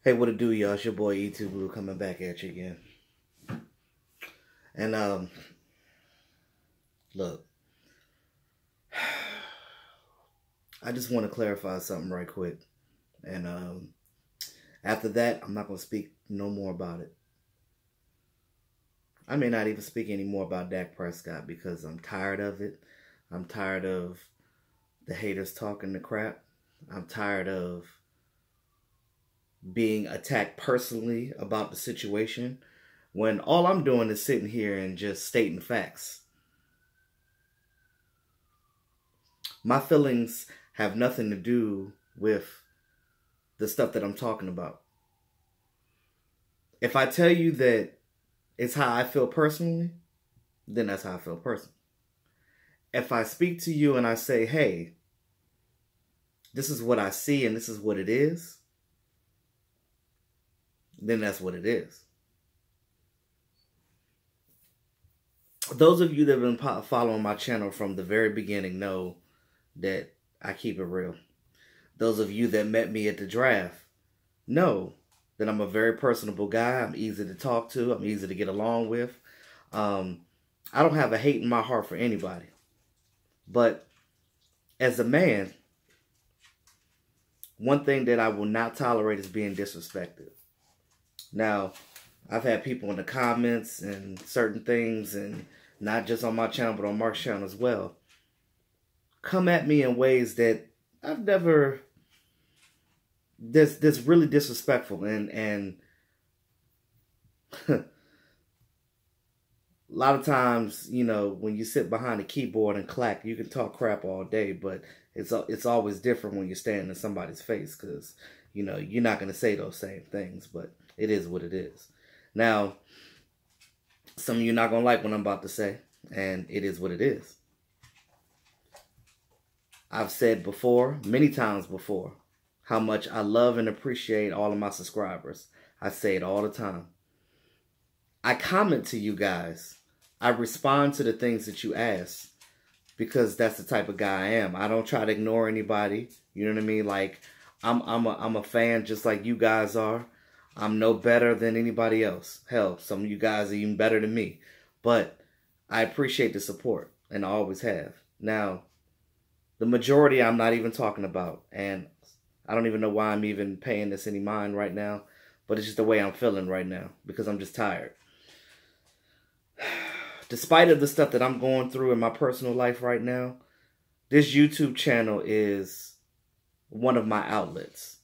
Hey, what it do, y'all? It's your boy E2 Blue coming back at you again. And look, I just want to clarify something right quick. And after that, I'm not gonna speak no more about it. I may not even speak anymore about Dak Prescott because I'm tired of it. I'm tired of the haters talking the crap. I'm tired of being attacked personally about the situation when all I'm doing is sitting here and just stating facts. My feelings have nothing to do with the stuff that I'm talking about. If I tell you that it's how I feel personally, then that's how I feel personally. If I speak to you and I say, hey, this is what I see and this is what it is, then that's what it is. Those of you that have been following my channel from the very beginning know that I keep it real. Those of you that met me at the draft know that I'm a very personable guy. I'm easy to talk to. I'm easy to get along with. I don't have a hate in my heart for anybody. But as a man, one thing that I will not tolerate is being disrespected. Now, I've had people in the comments and certain things, and not just on my channel, but on Mark's channel as well, come at me in ways that I've never, that's really disrespectful. And a lot of times, you know, when you sit behind a keyboard and clack, you can talk crap all day, but it's always different when you're standing in somebody's face because, you know, you're not going to say those same things, but it is what it is. Now, some of you are not going to like what I'm about to say, and it is what it is. I've said before, many times before, how much I love and appreciate all of my subscribers. I say it all the time. I comment to you guys. I respond to the things that you ask because that's the type of guy I am. I don't try to ignore anybody. You know what I mean? Like, I'm a fan just like you guys are. I'm no better than anybody else. Hell, some of you guys are even better than me. But I appreciate the support, and I always have. Now, the majority I'm not even talking about, and I don't even know why I'm even paying this any mind right now, but it's just the way I'm feeling right now because I'm just tired. Despite of the stuff that I'm going through in my personal life right now, this YouTube channel is one of my outlets.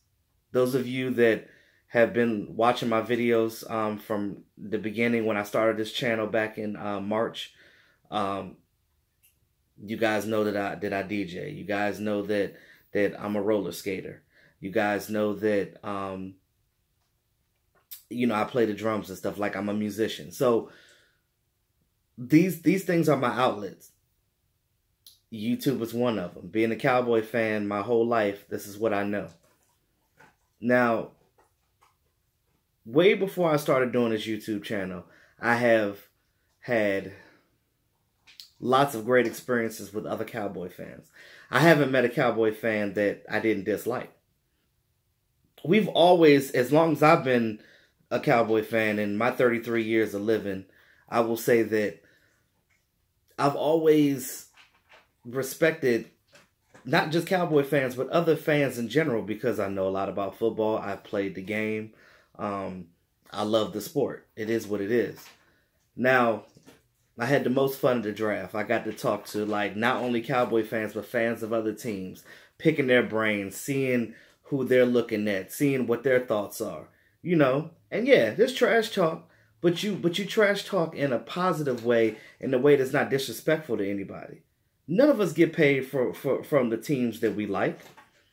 Those of you that have been watching my videos from the beginning when I started this channel back in March, you guys know that I DJ. You guys know that I'm a roller skater. You guys know that you know, I play the drums and stuff, like I'm a musician. So these things are my outlets. YouTube is one of them. Being a Cowboy fan my whole life, this is what I know. Now, way before I started doing this YouTube channel, I have had lots of great experiences with other Cowboy fans. I haven't met a Cowboy fan that I didn't dislike. We've always, as long as I've been a Cowboy fan in my 33 years of living, I will say that I've always respected not just Cowboy fans, but other fans in general because I know a lot about football. I've played the game. I love the sport. It is what it is. Now, I had the most fun at the draft. I got to talk to, like, not only Cowboy fans, but fans of other teams, picking their brains, seeing who they're looking at, seeing what their thoughts are, you know. And yeah, there's trash talk, but you trash talk in a positive way, in a way that's not disrespectful to anybody. None of us get paid from the teams that we like,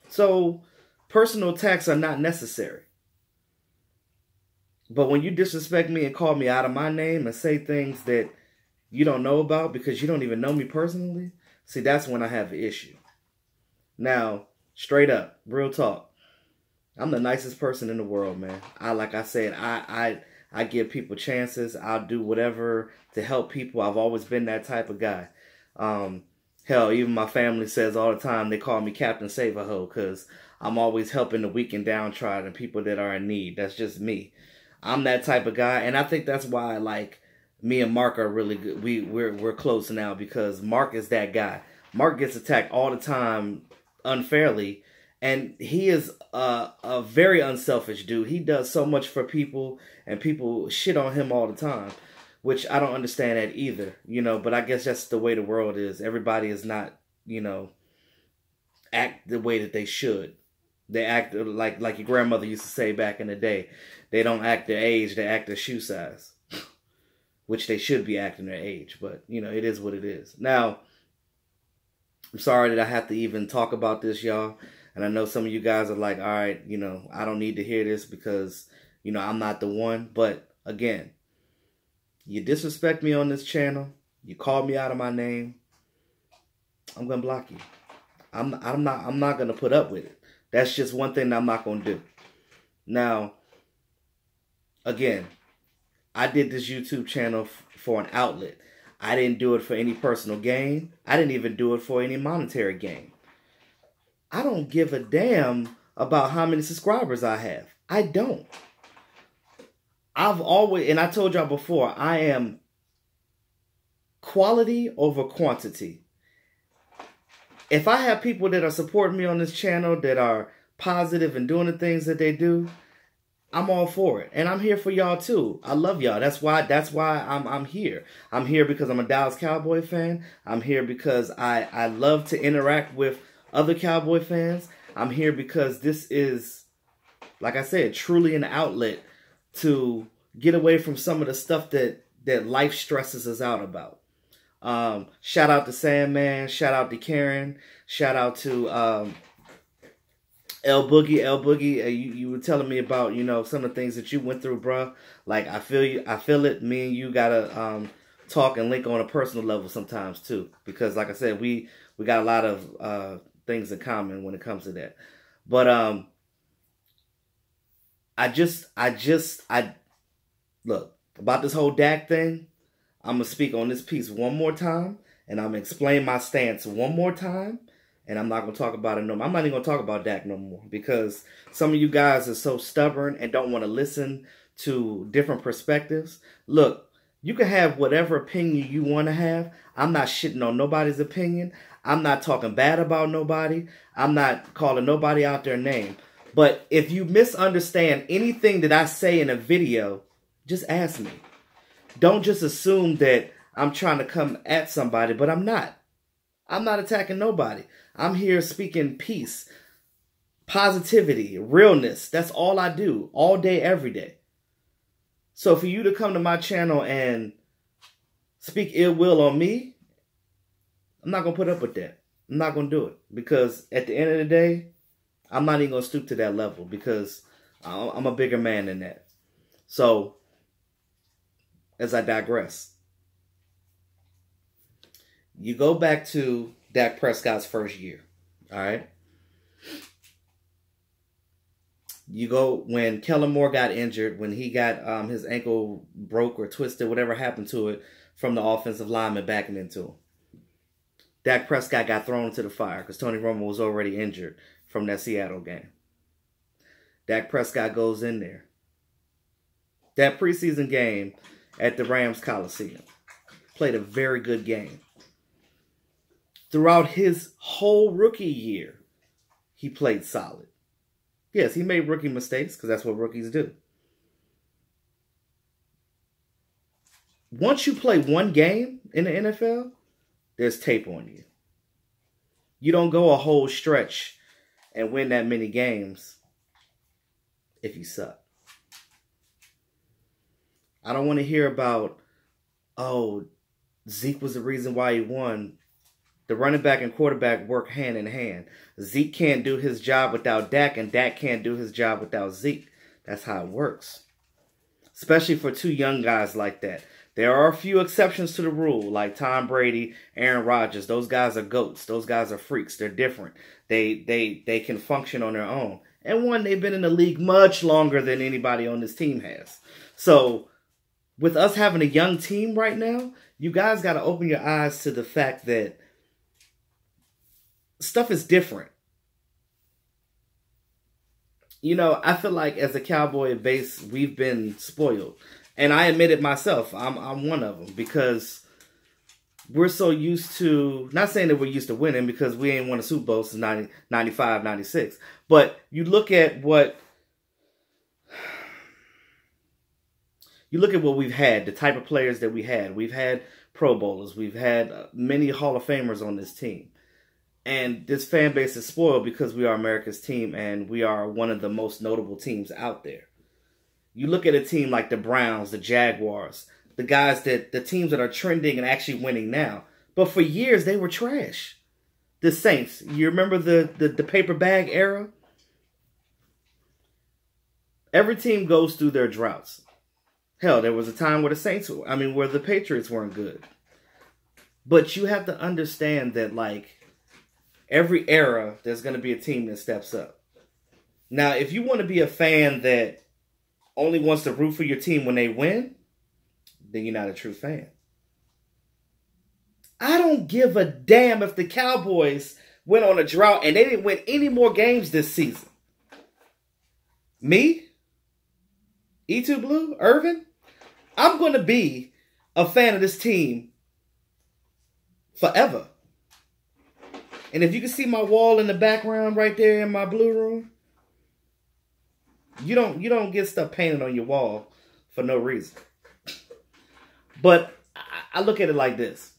so personal attacks are not necessary. But when you disrespect me and call me out of my name and say things that you don't know about because you don't even know me personally, see, that's when I have an issue. Now, straight up, real talk, I'm the nicest person in the world, man. Like I said, I give people chances. I'll do whatever to help people. I've always been that type of guy. Hell, even my family says all the time, they call me Captain Save-A-Ho because I'm always helping the weak and downtrodden and people that are in need. That's just me. I'm that type of guy, and I think that's why, like, me and Mark are really good. We're close now because Mark is that guy. Mark gets attacked all the time unfairly, and he is a very unselfish dude. He does so much for people, and people shit on him all the time, which I don't understand that either, you know, but I guess that's the way the world is. Everybody is not, you know, act the way that they should. They act like your grandmother used to say back in the day. They don't act their age, they act their shoe size. Which they should be acting their age, but, you know, it is what it is. Now, I'm sorry that I have to even talk about this, y'all. And I know some of you guys are like, all right, you know, I don't need to hear this because, you know, I'm not the one. But, again, you disrespect me on this channel, you call me out of my name, I'm gonna block you. I'm not gonna put up with it. That's just one thing that I'm not gonna do. Now, again, I did this YouTube channel for an outlet. I didn't do it for any personal gain. I didn't even do it for any monetary gain. I don't give a damn about how many subscribers I have. I don't. I've always, and I told y'all before, I am quality over quantity. If I have people that are supporting me on this channel that are positive and doing the things that they do, I'm all for it. And I'm here for y'all too. I love y'all. That's why I'm here. I'm here because I'm a Dallas Cowboy fan. I'm here because I love to interact with other Cowboy fans. I'm here because this is, like I said, truly an outlet to get away from some of the stuff that life stresses us out about. Shout out to Sandman. Shout out to Karen. Shout out to L Boogie. L Boogie, you were telling me about, you know, some of the things that you went through, bruh. Like, I feel you. I feel it. Me and you gotta talk and link on a personal level sometimes too, because like I said, we got a lot of things in common when it comes to that. But I look about this whole Dak thing. I'm gonna speak on this piece one more time, and I'm gonna explain my stance one more time. And I'm not going to talk about it no more. I'm not even going to talk about Dak no more because some of you guys are so stubborn and don't want to listen to different perspectives. Look, you can have whatever opinion you want to have. I'm not shitting on nobody's opinion. I'm not talking bad about nobody. I'm not calling nobody out their name. But if you misunderstand anything that I say in a video, just ask me. Don't just assume that I'm trying to come at somebody, but I'm not. I'm not attacking nobody. I'm here speaking peace, positivity, realness. That's all I do, all day, every day. So for you to come to my channel and speak ill will on me, I'm not going to put up with that. I'm not going to do it. Because at the end of the day, I'm not even going to stoop to that level because I'm a bigger man than that. So, as I digress, you go back to Dak Prescott's first year, all right? You go when Kellen Moore got injured, when he got his ankle broke or twisted, whatever happened to it, from the offensive lineman backing into him. Dak Prescott got thrown into the fire because Tony Romo was already injured from that Seattle game. Dak Prescott goes in there. That preseason game at the Rams Coliseum. Played a very good game. Throughout his whole rookie year, he played solid. Yes, he made rookie mistakes because that's what rookies do. Once you play one game in the NFL, there's tape on you. You don't go a whole stretch and win that many games if you suck. I don't want to hear about, oh, Zeke was the reason why he won. The running back and quarterback work hand in hand. Zeke can't do his job without Dak, and Dak can't do his job without Zeke. That's how it works. Especially for two young guys like that. There are a few exceptions to the rule, like Tom Brady, Aaron Rodgers. Those guys are goats. Those guys are freaks. They're different. They can function on their own. And one, they've been in the league much longer than anybody on this team has. So, with us having a young team right now, you guys got to open your eyes to the fact that stuff is different. You know, I feel like as a Cowboy base, we've been spoiled. And I admit it myself. I'm one of them because we're so used to, not saying that we're used to winning because we ain't won a Super Bowl since 95, 96. But you look at what we've had, the type of players that we had. We've had Pro Bowlers. We've had many Hall of Famers on this team. And this fan base is spoiled because we are America's team and we are one of the most notable teams out there. You look at a team like the Browns, the Jaguars, the teams that are trending and actually winning now. But for years, they were trash. The Saints, you remember the paper bag era? Every team goes through their droughts. Hell, there was a time where where the Patriots weren't good. But you have to understand that, like, every era, there's going to be a team that steps up. Now, if you want to be a fan that only wants to root for your team when they win, then you're not a true fan. I don't give a damn if the Cowboys went on a drought and they didn't win any more games this season. Me? E2 Blue? Irvin? I'm going to be a fan of this team forever. And if you can see my wall in the background right there in my blue room, you don't get stuff painted on your wall for no reason. But I look at it like this.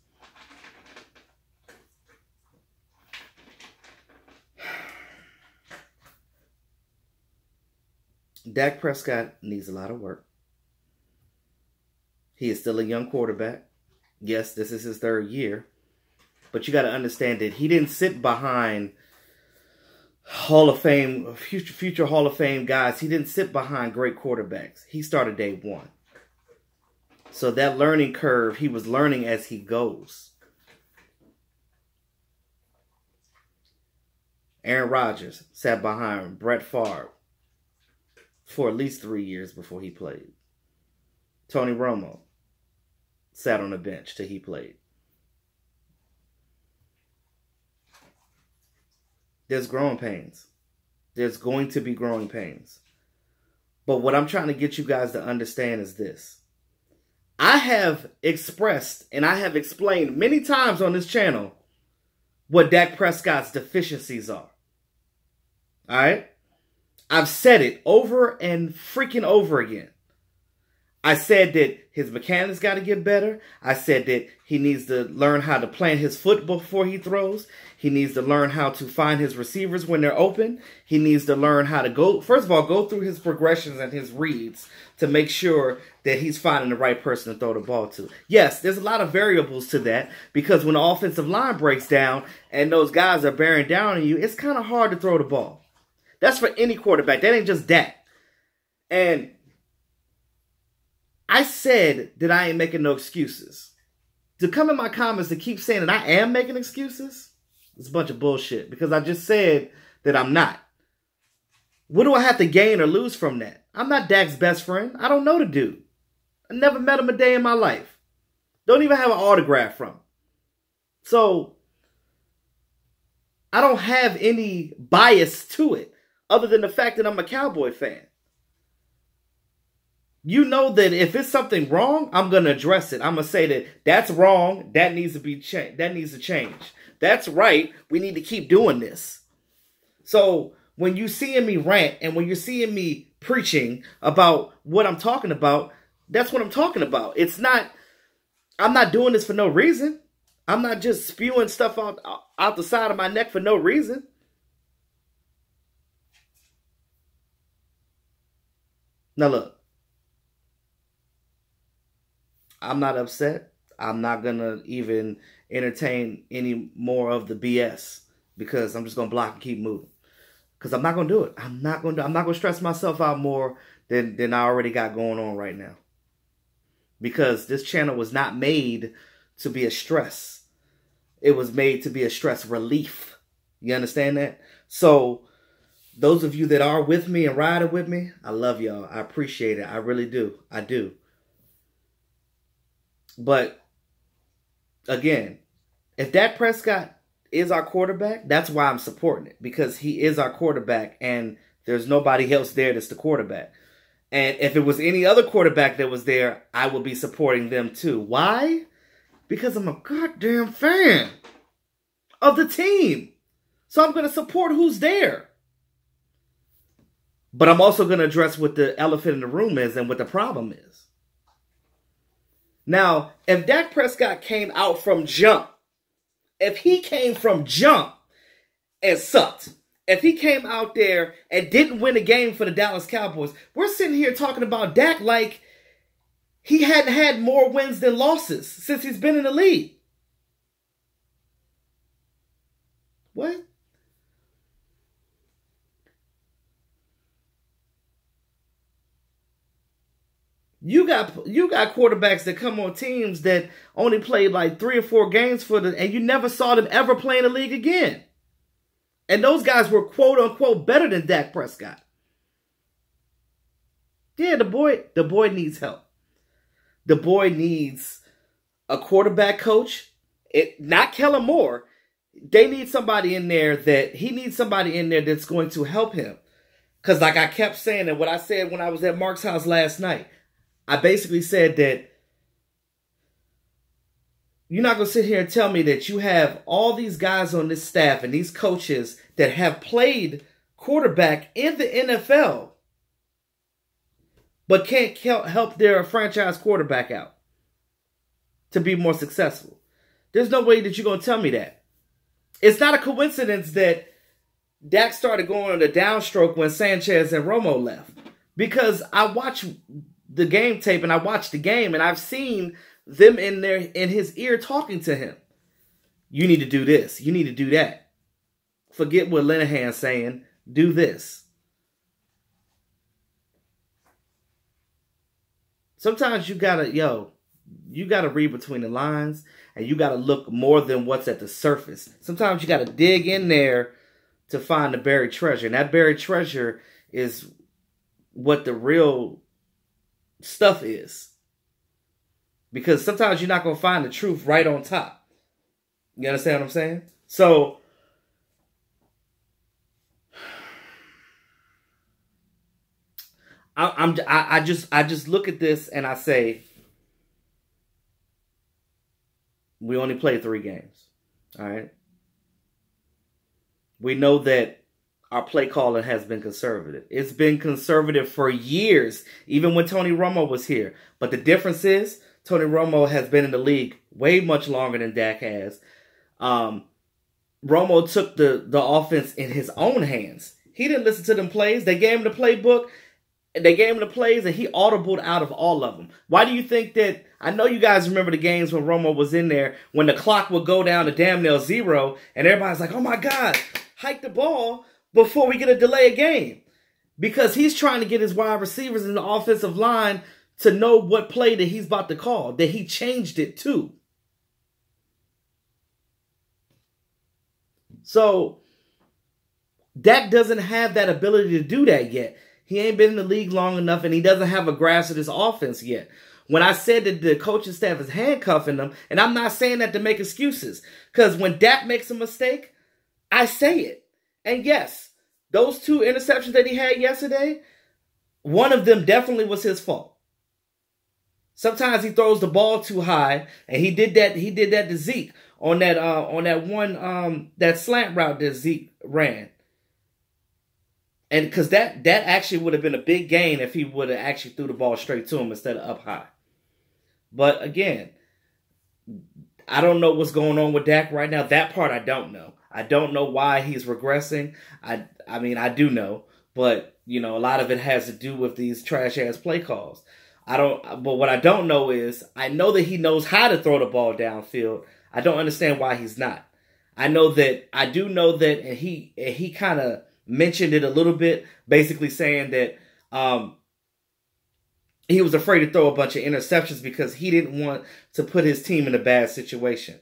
Dak Prescott needs a lot of work. He is still a young quarterback. Yes, this is his third year. But you got to understand that he didn't sit behind Hall of Fame, future Hall of Fame guys. He didn't sit behind great quarterbacks. He started day one. So that learning curve, he was learning as he goes. Aaron Rodgers sat behind Brett Favre for at least 3 years before he played. Tony Romo sat on the bench till he played. There's growing pains. There's going to be growing pains. But what I'm trying to get you guys to understand is this. I have expressed and I have explained many times on this channel what Dak Prescott's deficiencies are. All right? I've said it over and freaking over again. I said that his mechanics got to get better. I said that he needs to learn how to plant his foot before he throws. He needs to learn how to find his receivers when they're open. He needs to learn how to go through his progressions and his reads to make sure that he's finding the right person to throw the ball to. Yes, there's a lot of variables to that because when the offensive line breaks down and those guys are bearing down on you, it's kind of hard to throw the ball. That's for any quarterback. That ain't just Dak. And I said that I ain't making no excuses. To come in my comments to keep saying that I am making excuses, it's a bunch of bullshit because I just said that I'm not. What do I have to gain or lose from that? I'm not Dak's best friend. I don't know the dude. I never met him a day in my life. Don't even have an autograph from him. So, I don't have any bias to it other than the fact that I'm a Cowboy fan. You know that if it's something wrong, I'm going to address it. I'm going to say that that's wrong. That needs to be changed. That needs to change. That's right. We need to keep doing this. So when you're seeing me rant and when you're seeing me preaching about what I'm talking about, that's what I'm talking about. It's not, I'm not doing this for no reason. I'm not just spewing stuff out the side of my neck for no reason. Now look. I'm not upset. I'm not going to even entertain any more of the BS because I'm just going to block and keep moving. Because I'm not going to do it. I'm not going to stress myself out more than I already got going on right now. Because this channel was not made to be a stress. It was made to be a stress relief. You understand that? So, those of you that are with me and riding with me, I love y'all. I appreciate it. I really do. I do. But, again, if Dak Prescott is our quarterback, that's why I'm supporting it. Because he is our quarterback and there's nobody else there that's the quarterback. And if it was any other quarterback that was there, I would be supporting them too. Why? Because I'm a goddamn fan of the team. So I'm going to support who's there. But I'm also going to address what the elephant in the room is and what the problem is. Now, if Dak Prescott came out from jump, if he came from jump and sucked, if he came out there and didn't win a game for the Dallas Cowboys, we're sitting here talking about Dak like he hadn't had more wins than losses since he's been in the league. What? You got quarterbacks that come on teams that only played like 3 or 4 games and you never saw them ever play in the league again. And those guys were quote unquote better than Dak Prescott. Yeah, the boy needs help. The boy needs a quarterback coach. Not Kellen Moore. They need somebody in there he needs somebody in there that's going to help him. Because like I kept saying, and what I said when I was at Mark's house last night, I basically said that you're not going to sit here and tell me that you have all these guys on this staff and these coaches that have played quarterback in the NFL, but can't help their franchise quarterback out to be more successful. There's no way that you're going to tell me that. It's not a coincidence that Dak started going on a downstroke when Sanchez and Romo left. Because I watched the game tape and I watched the game and I've seen them in his ear talking to him. You need to do this. You need to do that. Forget what Linehan's saying. Do this. Sometimes you gotta read between the lines and you gotta look more than what's at the surface. Sometimes you gotta dig in there to find the buried treasure. And that buried treasure is what the real stuff is. Because sometimes you're not going to find the truth right on top. You understand what I'm saying? So, I just look at this and I say, we only played 3 games. All right. We know that our play calling has been conservative. It's been conservative for years, even when Tony Romo was here. But the difference is, Tony Romo has been in the league way much longer than Dak has. Romo took the offense in his own hands. He didn't listen to them plays. They gave him the playbook. They gave him the plays, and he audibled out of all of them. Why do you think that? I know you guys remember the games when Romo was in there, when the clock would go down to damn near 0, and everybody's like, oh my God, hike the ball before we get a delay of game. Because he's trying to get his wide receivers in the offensive line to know what play that he's about to call, that he changed it to. So, Dak doesn't have that ability to do that yet. He ain't been in the league long enough, and he doesn't have a grasp of this offense yet. When I said that the coaching staff is handcuffing them, and I'm not saying that to make excuses, because when Dak makes a mistake, I say it. And yes, those 2 interceptions that he had yesterday, one of them definitely was his fault. Sometimes he throws the ball too high, and he did that to Zeke on that slant route that Zeke ran. And because that actually would have been a big gain if he would have actually threw the ball straight to him instead of up high. But again, I don't know what's going on with Dak right now. That part I don't know. I don't know why he's regressing. I mean, I do know. But, a lot of it has to do with these trash-ass play calls. But what I don't know is, I know that he knows how to throw the ball downfield. I don't understand why he's not. I do know that, and he kind of mentioned it a little bit, basically saying that he was afraid to throw a bunch of interceptions because he didn't want to put his team in a bad situation.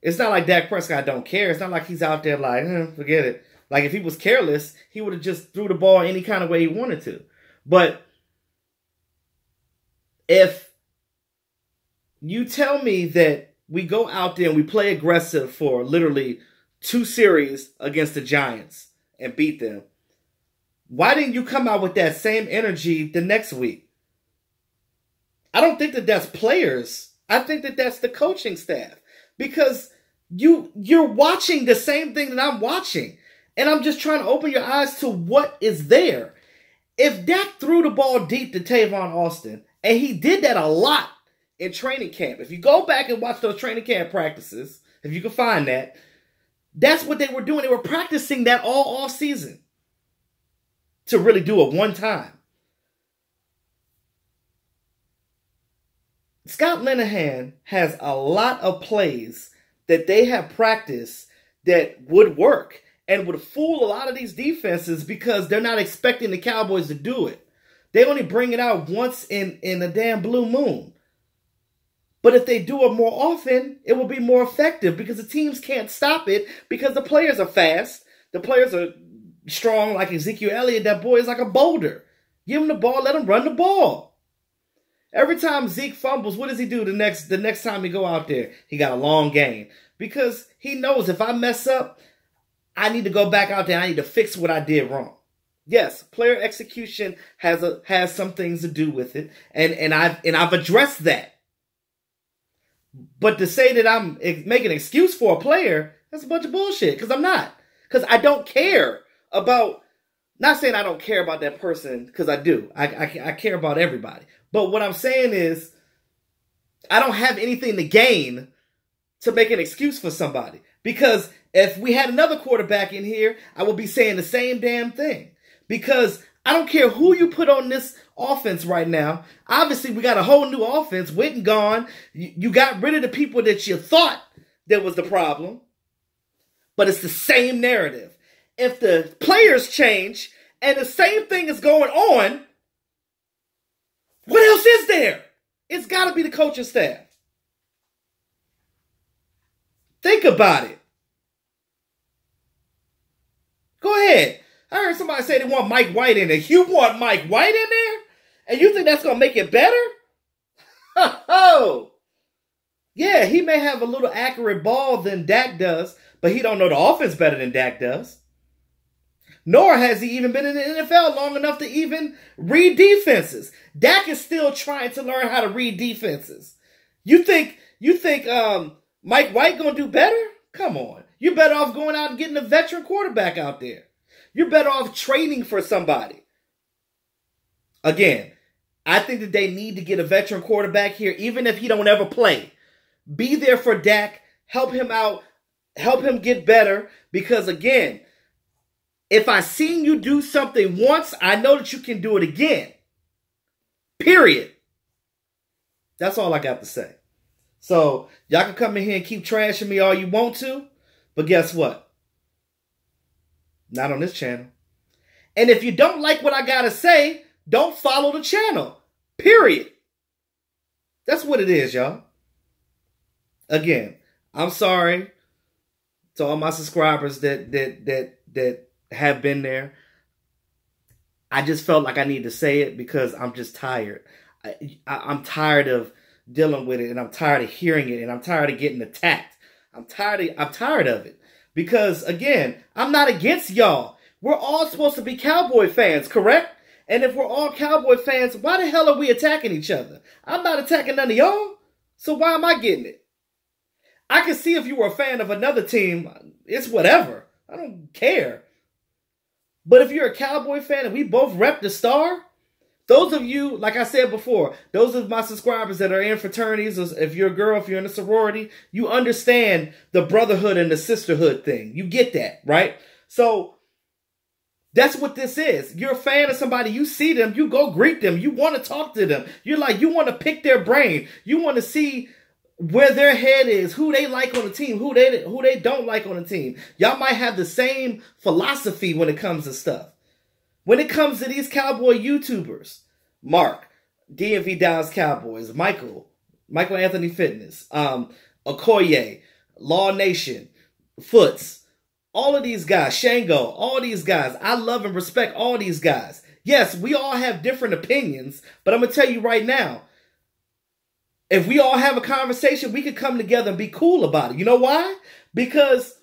It's not like Dak Prescott don't care. It's not like he's out there like, forget it. Like, if he was careless, he would have just threw the ball any kind of way he wanted to. But if you tell me that we go out there and we play aggressive for literally 2 series against the Giants and beat them. Why didn't you come out with that same energy the next week? I don't think that that's players. I think that that's the coaching staff. Because you're watching the same thing that I'm watching. And I'm just trying to open your eyes to what is there. If Dak threw the ball deep to Tavon Austin, and he did that a lot in training camp. If you go back and watch those training camp practices, if you can find that, that's what they were doing. They were practicing that all off season to really do it one time. Scott Linehan has a lot of plays that they have practiced that would work and would fool a lot of these defenses because they're not expecting the Cowboys to do it. They only bring it out once in a damn blue moon. But if they do it more often, it will be more effective because the teams can't stop it because the players are fast. The players are strong like Ezekiel Elliott. That boy is like a boulder. Give him the ball, let him run the ball. Every time Zeke fumbles, what does he do the next time he go out there? He got a long gain. Because he knows if I mess up, I need to go back out there. I need to fix what I did wrong. Yes, player execution has some things to do with it. And I've addressed that. But to say that I'm making an excuse for a player, that's a bunch of bullshit. Because I'm not. Because I don't care about, not saying I don't care about that person, because I do. I care about everybody. But what I'm saying is, I don't have anything to gain to make an excuse for somebody. Because if we had another quarterback in here, I would be saying the same damn thing. Because I don't care who you put on this offense right now. Obviously, we got a whole new offense. Witten gone. You got rid of the people that you thought that was the problem. But it's the same narrative. If the players change and the same thing is going on, what else is there? It's got to be the coaching staff. Think about it. Go ahead. I heard somebody say they want Mike White in there. You want Mike White in there? And you think that's going to make it better? Oh. Yeah, he may have a little accurate ball than Dak does, but he don't know the offense better than Dak does. Nor has he even been in the NFL long enough to even read defenses. Dak is still trying to learn how to read defenses. You think Mike White going to do better? Come on. You're better off going out and getting a veteran quarterback out there. You're better off trading for somebody. Again, I think that they need to get a veteran quarterback here, even if he don't ever play. Be there for Dak. Help him out. Help him get better. Because again, if I seen you do something once, I know that you can do it again. Period. That's all I got to say. So, y'all can come in here and keep trashing me all you want to. But guess what? Not on this channel. And if you don't like what I got to say, don't follow the channel. Period. That's what it is, y'all. Again, I'm sorry to all my subscribers that have been there. I just felt like I need to say it because I'm just tired. I'm tired of dealing with it, and I'm tired of hearing it, and I'm tired of getting attacked. I'm tired of it. Because, again, I'm not against y'all. We're all supposed to be Cowboy fans, correct? And if we're all Cowboy fans, why the hell are we attacking each other? I'm not attacking none of y'all, so why am I getting it? I can see if you were a fan of another team, it's whatever. I don't care. But if you're a Cowboy fan and we both rep the star, those of you, like I said before, those of my subscribers that are in fraternities, if you're a girl, if you're in a sorority, you understand the brotherhood and the sisterhood thing. You get that, right? So that's what this is. You're a fan of somebody, you see them, you go greet them, you want to talk to them. You want to pick their brain. You want to see where their head is, who they like on the team, who they don't like on the team. Y'all might have the same philosophy when it comes to stuff. When it comes to these Cowboy YouTubers, Mark, DMV Dallas Cowboys, Michael Anthony Fitness, Okoye, Law Nation, Foots, all of these guys, Shango, all these guys, I love and respect all these guys. Yes, we all have different opinions, but I'm going to tell you right now, if we all have a conversation, we could come together and be cool about it. You know why? Because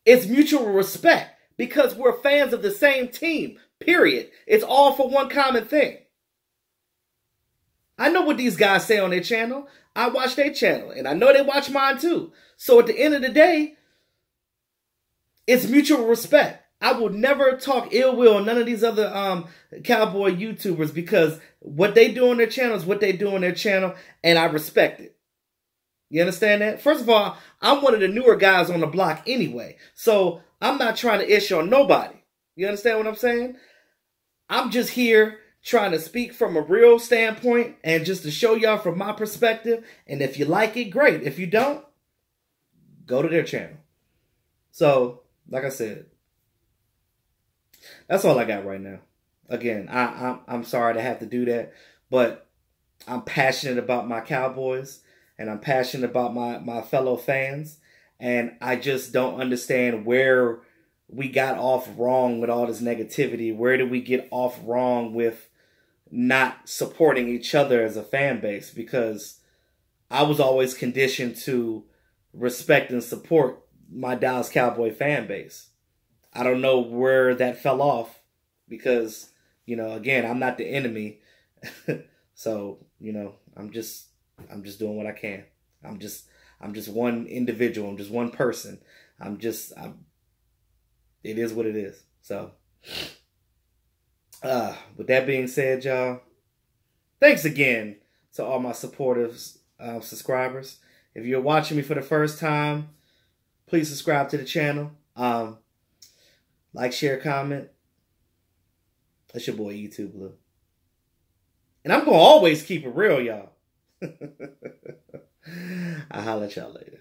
It's mutual respect because we're fans of the same team, period. It's all for one common thing. I know what these guys say on their channel. I watch their channel, and I know they watch mine too. So at the end of the day, it's mutual respect. I will never talk ill will on none of these other cowboy YouTubers because what they do on their channel is what they do on their channel, and I respect it. You understand that? First of all, I'm one of the newer guys on the block anyway, so I'm not trying to issue on nobody. You understand what I'm saying? I'm just here trying to speak from a real standpoint and just to show y'all from my perspective. And if you like it, great. If you don't, go to their channel. So, like I said, that's all I got right now. Again, I'm sorry to have to do that, but I'm passionate about my Cowboys and I'm passionate about my fellow fans. And I just don't understand where we got off wrong with all this negativity. Where did we get off wrong with not supporting each other as a fan base? Because I was always conditioned to respect and support my Dallas Cowboy fan base. I don't know where that fell off because, you know, again, I'm not the enemy. So, you know, I'm just doing what I can. I'm just one individual. I'm just one person. It is what it is. So, with that being said, y'all, thanks again to all my supportive subscribers. If you're watching me for the first time, please subscribe to the channel. Like, share, comment. That's your boy, YouTube Blue. And I'm going to always keep it real, y'all. I'll holler at y'all later.